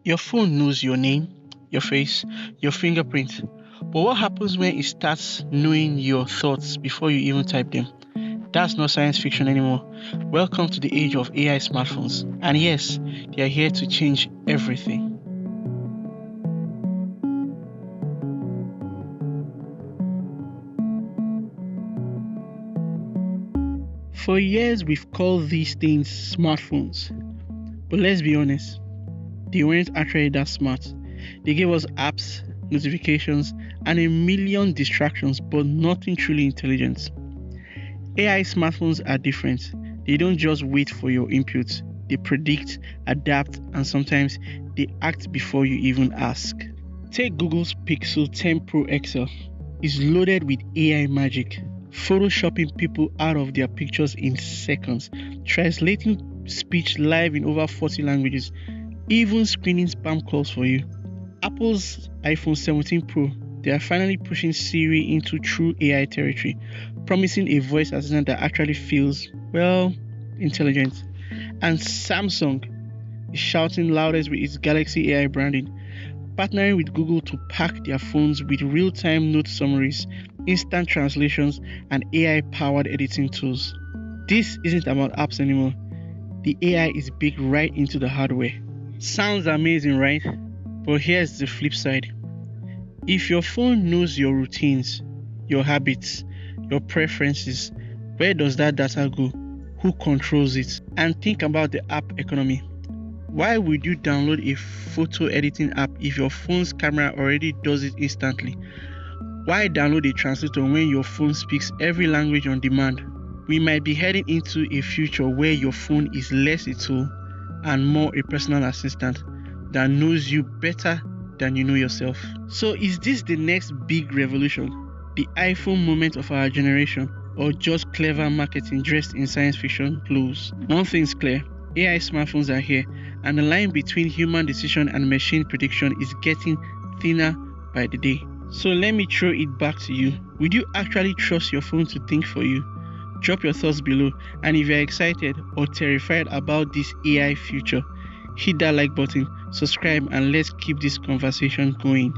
Your phone knows your name, your face, your fingerprint. But what happens when it starts knowing your thoughts before you even type them? That's not science fiction anymore. Welcome to the age of AI smartphones. And yes, they are here to change everything. For years, we've called these things smartphones. But let's be honest, they weren't actually that smart. They gave us apps, notifications, and a million distractions, but nothing truly intelligent. AI smartphones are different. They don't just wait for your input. They predict, adapt, and sometimes they act before you even ask. Take Google's Pixel 10 Pro XL. It's loaded with AI magic, photoshopping people out of their pictures in seconds, translating speech live in over 40 languages, even screening spam calls for you. Apple's iPhone 17 Pro, they are finally pushing Siri into true AI territory, promising a voice assistant that actually feels, well, intelligent. And Samsung is shouting loudest with its Galaxy AI branding, partnering with Google to pack their phones with real-time note summaries, instant translations, and AI-powered editing tools. This isn't about apps anymore. The AI is baked right into the hardware. Sounds amazing, right? But here's the flip side. If your phone knows your routines, your habits, your preferences, where does that data go? Who controls it? And think about the app economy. Why would you download a photo editing app if your phone's camera already does it instantly? Why download a translator when your phone speaks every language on demand? We might be heading into a future where your phone is less a tool and more a personal assistant that knows you better than you know yourself. So is this the next big revolution? The iPhone moment of our generation? Or just clever marketing dressed in science fiction clothes? One thing's clear. AI smartphones are here, and the line between human decision and machine prediction is getting thinner by the day. So let me throw it back to you. Would you actually trust your phone to think for you? Drop your thoughts below, and if you're excited or terrified about this AI future, hit that like button, subscribe, and let's keep this conversation going.